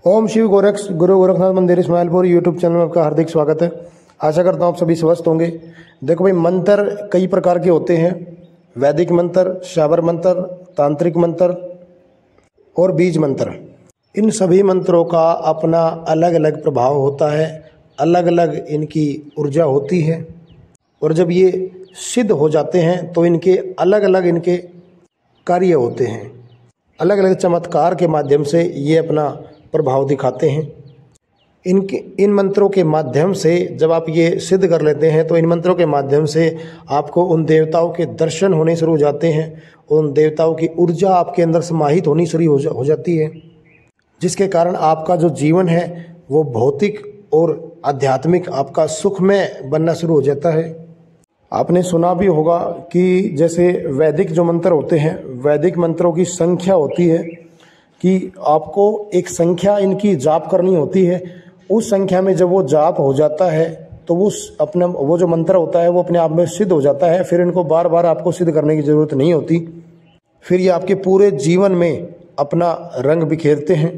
ओम शिव गोरक्ष गुरु गोरखनाथ मंदिर Ismailpur YouTube channel में आपका हार्दिक स्वागत है। आशा करता हूँ आप सभी स्वस्थ होंगे। देखो भाई, मंत्र कई प्रकार के होते हैं। वैदिक मंत्र, शाबर मंत्र, तांत्रिक मंत्र और बीज मंत्र। इन सभी मंत्रों का अपना अलग अलग प्रभाव होता है, अलग अलग इनकी ऊर्जा होती है और जब ये सिद्ध हो जाते हैं तो इनके अलग अलग इनके कार्य होते हैं। अलग अलग चमत्कार के माध्यम से ये अपना प्रभाव दिखाते हैं। इन मंत्रों के माध्यम से जब आप ये सिद्ध कर लेते हैं तो इन मंत्रों के माध्यम से आपको उन देवताओं के दर्शन होने शुरू हो जाते हैं। उन देवताओं की ऊर्जा आपके अंदर समाहित होनी शुरू हो जाती है, जिसके कारण आपका जो जीवन है वो भौतिक और आध्यात्मिक आपका सुखमय बनना शुरू हो जाता है। आपने सुना भी होगा कि जैसे वैदिक जो मंत्र होते हैं, वैदिक मंत्रों की संख्या होती है कि आपको एक संख्या इनकी जाप करनी होती है। उस संख्या में जब वो जाप हो जाता है तो वो जो मंत्र होता है वो अपने आप में सिद्ध हो जाता है। फिर इनको बार बार आपको सिद्ध करने की ज़रूरत नहीं होती। फिर ये आपके पूरे जीवन में अपना रंग बिखेरते हैं।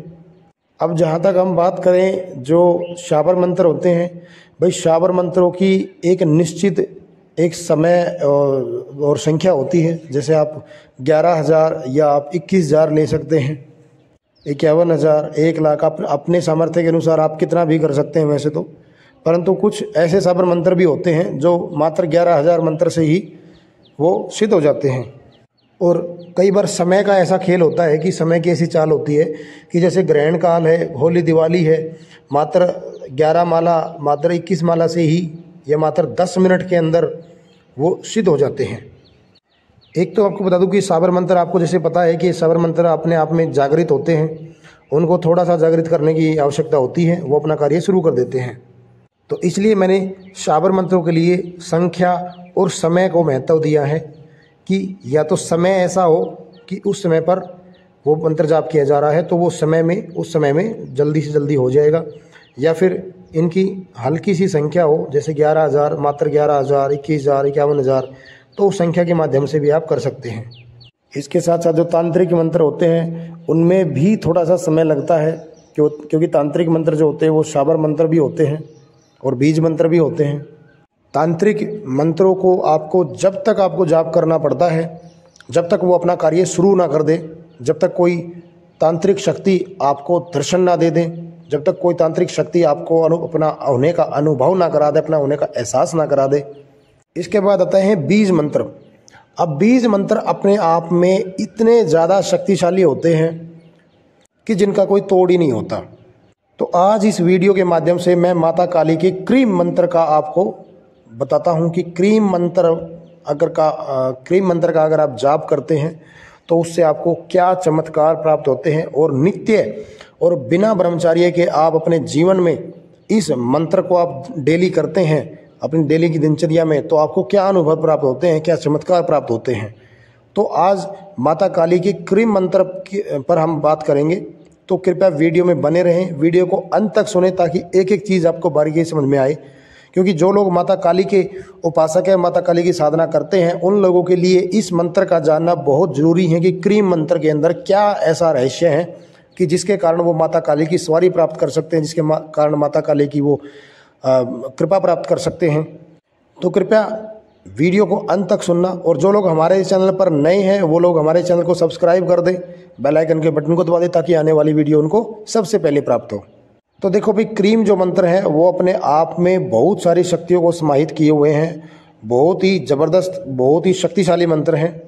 अब जहाँ तक हम बात करें जो शाबर मंत्र होते हैं, भाई शाबर मंत्रों की एक निश्चित एक समय और संख्या होती है। जैसे आप 11,000 या आप 21,000 ले सकते हैं, 51,000, 1,00,000, आप अपने सामर्थ्य के अनुसार आप कितना भी कर सकते हैं वैसे तो। परंतु कुछ ऐसे शाबर मंत्र भी होते हैं जो मात्र 11,000 मंत्र से ही वो सिद्ध हो जाते हैं। और कई बार समय का ऐसा खेल होता है कि समय की ऐसी चाल होती है कि जैसे ग्रहण काल है, होली दिवाली है, मात्र 11 माला, मात्र 21 माला से ही या मात्र 10 मिनट के अंदर वो सिद्ध हो जाते हैं। एक तो आपको बता दूं कि शाबर मंत्र, आपको जैसे पता है कि शाबर मंत्र अपने आप में जागृत होते हैं, उनको थोड़ा सा जागृत करने की आवश्यकता होती है, वो अपना कार्य शुरू कर देते हैं। तो इसलिए मैंने शाबर मंत्रों के लिए संख्या और समय को महत्व दिया है कि या तो समय ऐसा हो कि उस समय पर वो मंत्र जाप किया जा रहा है तो वो उस समय में जल्दी से जल्दी हो जाएगा, या फिर इनकी हल्की सी संख्या हो जैसे 11,000, मात्र 11,000, 21,000, 51,000, तो उस संख्या के माध्यम से भी आप कर सकते हैं। इसके साथ साथ जो तांत्रिक मंत्र होते हैं उनमें भी थोड़ा सा समय लगता है, क्योंकि तांत्रिक मंत्र जो होते हैं वो शाबर मंत्र भी होते हैं और बीज मंत्र भी होते हैं। तांत्रिक मंत्रों को आपको जब तक आपको जाप करना पड़ता है, जब तक वो अपना कार्य शुरू ना कर दे, जब तक कोई तांत्रिक शक्ति आपको दर्शन ना दे दे, जब तक कोई तांत्रिक शक्ति आपको अपना होने का अनुभव ना करा दे, अपना होने का एहसास ना करा दे। इसके बाद आता है बीज मंत्र। अब बीज मंत्र अपने आप में इतने ज़्यादा शक्तिशाली होते हैं कि जिनका कोई तोड़ ही नहीं होता। तो आज इस वीडियो के माध्यम से मैं माता काली के क्रीम मंत्र का आपको बताता हूं कि क्रीम मंत्र का अगर आप जाप करते हैं तो उससे आपको क्या चमत्कार प्राप्त होते हैं, और नित्य और बिना ब्रह्मचर्य के आप अपने जीवन में इस मंत्र को आप डेली करते हैं अपनी डेली की दिनचर्या में, तो आपको क्या अनुभव प्राप्त होते हैं, क्या चमत्कार प्राप्त होते हैं। तो आज माता काली के क्रीम मंत्र पर हम बात करेंगे, तो कृपया वीडियो में बने रहें, वीडियो को अंत तक सुने ताकि एक एक चीज़ आपको बारीकी समझ में आए। क्योंकि जो लोग माता काली के उपासक हैं, माता काली की साधना करते हैं, उन लोगों के लिए इस मंत्र का जानना बहुत ज़रूरी है कि क्रीम मंत्र के अंदर क्या ऐसा रहस्य है कि जिसके कारण वो माता काली की सवारी प्राप्त कर सकते हैं, जिसके कारण माता काली की वो कृपा प्राप्त कर सकते हैं। तो कृपया वीडियो को अंत तक सुनना, और जो लोग हमारे चैनल पर नए हैं वो लोग हमारे चैनल को सब्सक्राइब कर दें, बेल आइकन के बटन को दबा दें ताकि आने वाली वीडियो उनको सबसे पहले प्राप्त हो। तो देखो भाई, क्रीम जो मंत्र है वो अपने आप में बहुत सारी शक्तियों को समाहित किए हुए हैं। बहुत ही ज़बरदस्त, बहुत ही शक्तिशाली मंत्र हैं।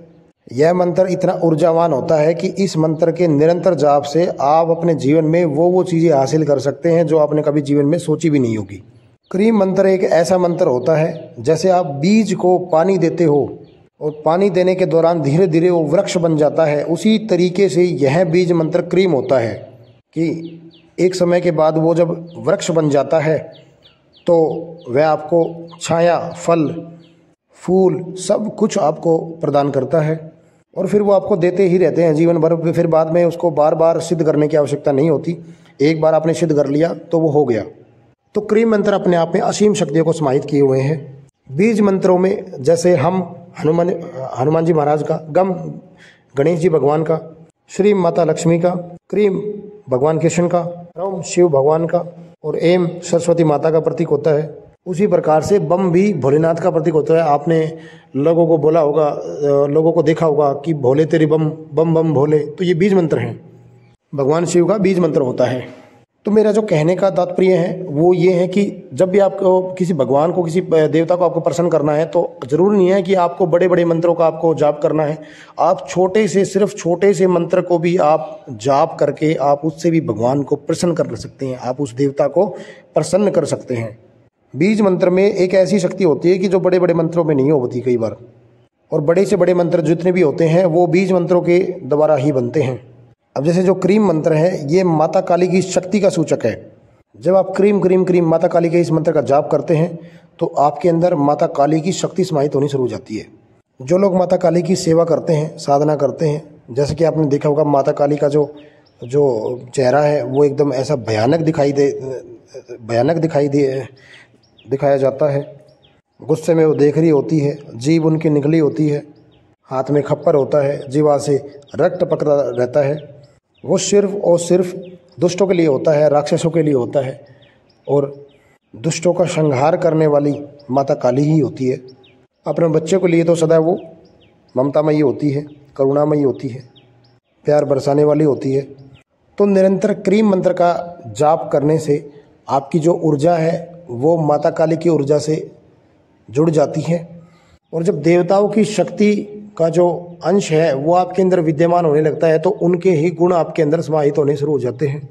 यह मंत्र इतना ऊर्जावान होता है कि इस मंत्र के निरंतर जाप से आप अपने जीवन में वो चीज़ें हासिल कर सकते हैं जो आपने कभी जीवन में सोची भी नहीं होगी। क्रीम मंत्र एक ऐसा मंत्र होता है जैसे आप बीज को पानी देते हो और पानी देने के दौरान धीरे धीरे वो वृक्ष बन जाता है, उसी तरीके से यह बीज मंत्र क्रीम होता है कि एक समय के बाद वो जब वृक्ष बन जाता है तो वह आपको छाया, फल, फूल सब कुछ आपको प्रदान करता है, और फिर वो आपको देते ही रहते हैं जीवन भर। फिर बाद में उसको बार बार सिद्ध करने की आवश्यकता नहीं होती, एक बार आपने सिद्ध कर लिया तो वो हो गया। तो क्रीम मंत्र अपने आप में असीम शक्तियों को समाहित किए हुए हैं। बीज मंत्रों में जैसे हम हनुमान जी महाराज का, गम गणेश जी भगवान का, श्री माता लक्ष्मी का, क्रीम भगवान कृष्ण का, ओम शिव भगवान का और एम सरस्वती माता का प्रतीक होता है। उसी प्रकार से बम भी भोलेनाथ का प्रतीक होता है। आपने लोगों को बोला होगा, लोगों को देखा होगा कि भोले तेरी बम बम बम भोले, तो ये बीज मंत्र हैं, भगवान शिव का बीज मंत्र होता है। तो मेरा जो कहने का तात्पर्य है वो ये है कि जब भी आपको किसी भगवान को, किसी देवता को आपको प्रसन्न करना है तो जरूरी नहीं है कि आपको बड़े बड़े मंत्रों का आपको जाप करना है। आप छोटे से, सिर्फ छोटे से मंत्र को भी आप जाप करके आप उससे भी भगवान को प्रसन्न कर सकते हैं, आप उस देवता को प्रसन्न कर सकते हैं। बीज मंत्र में एक ऐसी शक्ति होती है कि जो बड़े बड़े मंत्रों में नहीं होती कई बार, और बड़े से बड़े मंत्र जितने भी होते हैं वो बीज मंत्रों के द्वारा ही बनते हैं। अब जैसे जो क्रीम मंत्र है ये माता काली की शक्ति का सूचक है। जब आप क्रीम क्रीम क्रीम माता काली के इस मंत्र का जाप करते हैं तो आपके अंदर माता काली की शक्ति समाहित होनी शुरू हो जाती है। जो लोग माता काली की सेवा करते हैं, साधना करते हैं, जैसे कि आपने देखा होगा माता काली का जो चेहरा है वो एकदम ऐसा भयानक दिखाया जाता है। गुस्से में वो देख रही होती है, जीभ उनकी निकली होती है, हाथ में खप्पर होता है, जीवा से रक्त टपकता रहता है। वो सिर्फ और सिर्फ दुष्टों के लिए होता है, राक्षसों के लिए होता है, और दुष्टों का संहार करने वाली माता काली ही होती है। अपने बच्चे के लिए तो सदा वो ममतामयी होती है, करुणामयी होती है, प्यार बरसाने वाली होती है। तो निरंतर क्रीम मंत्र का जाप करने से आपकी जो ऊर्जा है वो माता काली की ऊर्जा से जुड़ जाती है, और जब देवताओं की शक्ति का जो अंश है वो आपके अंदर विद्यमान होने लगता है तो उनके ही गुण आपके अंदर समाहित होने शुरू हो जाते हैं।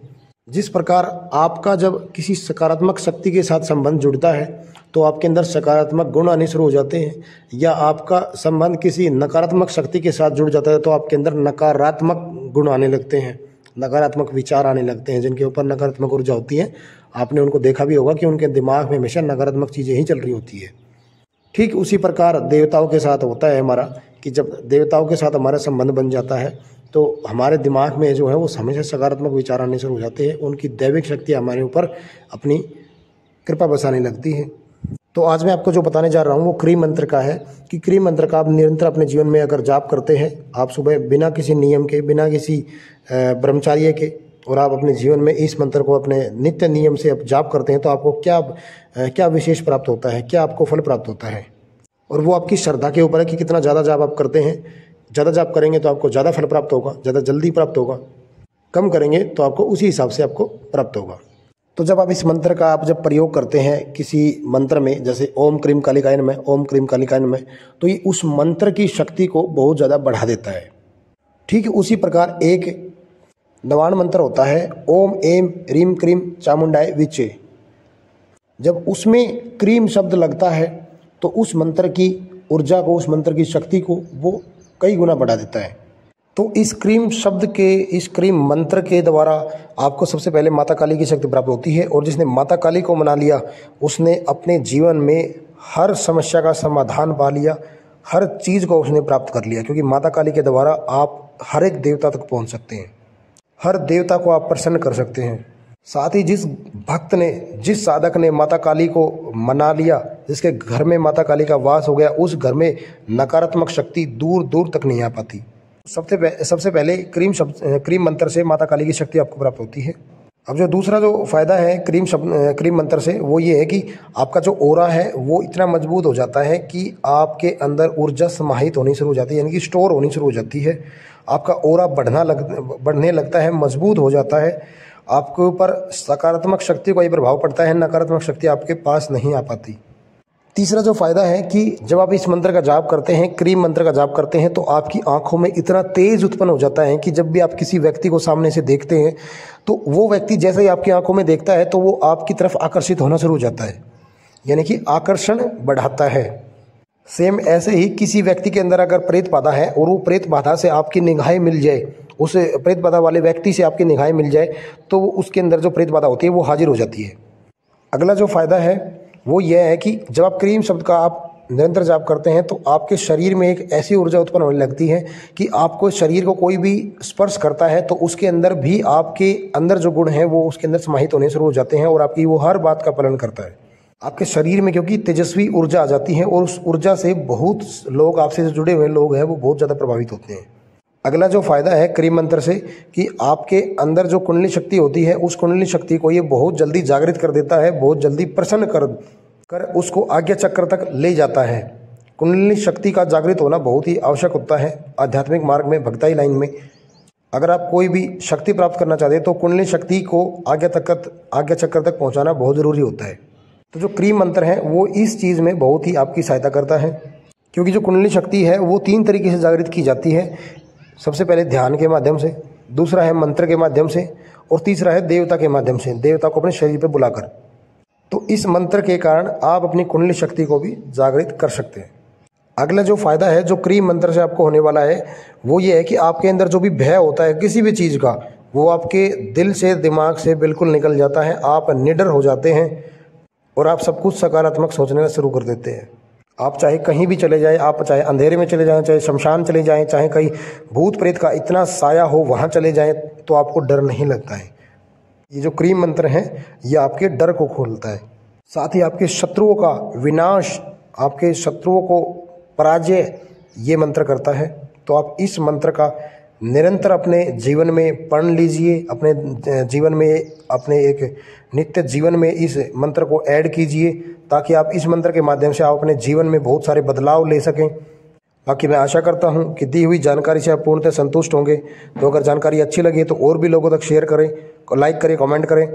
जिस प्रकार आपका जब किसी सकारात्मक शक्ति के साथ संबंध जुड़ता है तो आपके अंदर सकारात्मक गुण आने शुरू हो जाते हैं, या आपका संबंध किसी नकारात्मक शक्ति के साथ जुड़ जाता है तो आपके अंदर नकारात्मक गुण आने लगते हैं, नकारात्मक विचार आने लगते हैं। जिनके ऊपर नकारात्मक ऊर्जा होती है आपने उनको देखा भी होगा कि उनके दिमाग में हमेशा नकारात्मक चीज़ें ही चल रही होती है। ठीक उसी प्रकार देवताओं के साथ होता है हमारा, कि जब देवताओं के साथ हमारा संबंध बन जाता है तो हमारे दिमाग में जो है वो हमेशा सकारात्मक विचार आने शुरू हो जाते हैं, उनकी दैविक शक्ति हमारे ऊपर अपनी कृपा बसाने लगती है। तो आज मैं आपको जो बताने जा रहा हूँ वो क्रीम मंत्र का है, कि क्रीम मंत्र का आप निरंतर अपने जीवन में अगर जाप करते हैं, आप सुबह बिना किसी नियम के, बिना किसी ब्रह्मचार्य के, और आप अपने जीवन में इस मंत्र को अपने नित्य नियम से आप जाप करते हैं तो आपको क्या विशेष प्राप्त होता है, क्या आपको फल प्राप्त होता है। और वो आपकी श्रद्धा के ऊपर है कि कितना ज़्यादा जाप आप करते हैं। ज़्यादा जाप करेंगे तो आपको ज़्यादा फल प्राप्त होगा, ज़्यादा जल्दी प्राप्त होगा। कम करेंगे तो आपको उसी हिसाब से आपको प्राप्त होगा। तो जब आप इस मंत्र का जब प्रयोग करते हैं किसी मंत्र में, जैसे ओम क्रीम कालिकाय नमः, ओम क्रीम कालिकाय नमः, तो ये उस मंत्र की शक्ति को बहुत ज़्यादा बढ़ा देता है। ठीक उसी प्रकार एक नवाण मंत्र होता है, ओम एम रीम क्रीम चामुंडाय विचे। जब उसमें क्रीम शब्द लगता है तो उस मंत्र की ऊर्जा को, उस मंत्र की शक्ति को वो कई गुना बढ़ा देता है। तो इस क्रीम शब्द के, इस क्रीम मंत्र के द्वारा आपको सबसे पहले माता काली की शक्ति प्राप्त होती है, और जिसने माता काली को मना लिया उसने अपने जीवन में हर समस्या का समाधान पा लिया, हर चीज़ को उसने प्राप्त कर लिया, क्योंकि माता काली के द्वारा आप हर एक देवता तक पहुंच सकते हैं, हर देवता को आप प्रसन्न कर सकते हैं। साथ ही जिस भक्त ने, जिस साधक ने माता काली को मना लिया, जिसके घर में माता काली का वास हो गया, उस घर में नकारात्मक शक्ति दूर दूर तक नहीं आ पाती। सबसे पहले क्रीम मंत्र से माता काली की शक्ति आपको प्राप्त होती है। अब जो दूसरा जो फायदा है क्रीम मंत्र से वो ये है कि आपका जो ओरा है वो इतना मजबूत हो जाता है कि आपके अंदर ऊर्जा समाहित होनी शुरू हो जाती है, यानी कि स्टोर होनी शुरू हो जाती है। आपका ओरा बढ़ने लगता है, मजबूत हो जाता है। आपके ऊपर सकारात्मक शक्ति का ही प्रभाव पड़ता है, नकारात्मक शक्ति आपके पास नहीं आ पाती। तीसरा जो फायदा है कि जब आप इस मंत्र का जाप करते हैं, क्रीम मंत्र का जाप करते हैं, तो आपकी आंखों में इतना तेज उत्पन्न हो जाता है कि जब भी आप किसी व्यक्ति को सामने से देखते हैं तो वो व्यक्ति जैसे ही आपकी आंखों में देखता है तो वो आपकी तरफ आकर्षित होना शुरू हो जाता है, यानी कि आकर्षण बढ़ाता है। सेम ऐसे ही किसी व्यक्ति के अंदर अगर प्रेत बाधा है और वो प्रेत बाधा से आपकी निगाहें मिल जाए, उस प्रेत बाधा वाले व्यक्ति से आपकी निगाहें मिल जाए, तो उसके अंदर जो प्रेत बाधा होती है वो हाजिर हो जाती है। अगला जो फायदा है वो यह है कि जब आप क्रीम शब्द का आप निरंतर जाप करते हैं तो आपके शरीर में एक ऐसी ऊर्जा उत्पन्न होने लगती है कि आपको शरीर को कोई भी स्पर्श करता है तो उसके अंदर भी आपके अंदर जो गुण हैं वो उसके अंदर समाहित होने शुरू हो जाते हैं, और आपकी वो हर बात का पालन करता है। आपके शरीर में क्योंकि तेजस्वी ऊर्जा आ जाती है, और उस ऊर्जा से बहुत लोग, आपसे जो जुड़े हुए लोग हैं वो बहुत ज़्यादा प्रभावित होते हैं। अगला जो फायदा है क्रीम मंत्र से कि आपके अंदर जो कुंडली शक्ति होती है उस कुंडली शक्ति को ये बहुत जल्दी जागृत कर देता है, बहुत जल्दी प्रसन्न कर उसको आज्ञा चक्र तक ले जाता है। कुंडली शक्ति का जागृत होना बहुत ही आवश्यक होता है आध्यात्मिक मार्ग में, भक्ताई लाइन में। अगर आप कोई भी शक्ति प्राप्त करना चाहते हैं तो कुंडली शक्ति को आज्ञा चक्र तक पहुंचाना बहुत ज़रूरी होता है। तो जो क्रीम मंत्र है वो इस चीज़ में बहुत ही आपकी सहायता करता है, क्योंकि जो कुंडली शक्ति है वो 3 तरीके से जागृत की जाती है। सबसे पहले ध्यान के माध्यम से, दूसरा है मंत्र के माध्यम से, और तीसरा है देवता के माध्यम से, देवता को अपने शरीर पर बुलाकर। तो इस मंत्र के कारण आप अपनी कुंडली शक्ति को भी जागृत कर सकते हैं। अगला जो फायदा है जो क्रीम मंत्र से आपको होने वाला है वो ये है कि आपके अंदर जो भी भय होता है किसी भी चीज़ का, वो आपके दिल से, दिमाग से बिल्कुल निकल जाता है। आप निडर हो जाते हैं और आप सब कुछ सकारात्मक सोचना शुरू कर देते हैं। आप चाहे कहीं भी चले जाएं, आप चाहे अंधेरे में चले जाएं, चाहे शमशान चले जाएं, चाहे कहीं भूत प्रेत का इतना साया हो वहाँ चले जाएं, तो आपको डर नहीं लगता है। ये जो क्रीम मंत्र है ये आपके डर को खोलता है, साथ ही आपके शत्रुओं का विनाश, आपके शत्रुओं को पराजय ये मंत्र करता है। तो आप इस मंत्र का निरंतर अपने जीवन में पढ़ लीजिए, अपने जीवन में, अपने एक नित्य जीवन में इस मंत्र को ऐड कीजिए, ताकि आप इस मंत्र के माध्यम से आप अपने जीवन में बहुत सारे बदलाव ले सकें। बाकी मैं आशा करता हूं कि दी हुई जानकारी से आप पूर्णतः संतुष्ट होंगे। तो अगर जानकारी अच्छी लगी तो और भी लोगों तक शेयर करें, लाइक करें, कमेंट करें।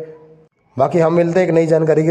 बाकी हम मिलते हैं एक नई जानकारी के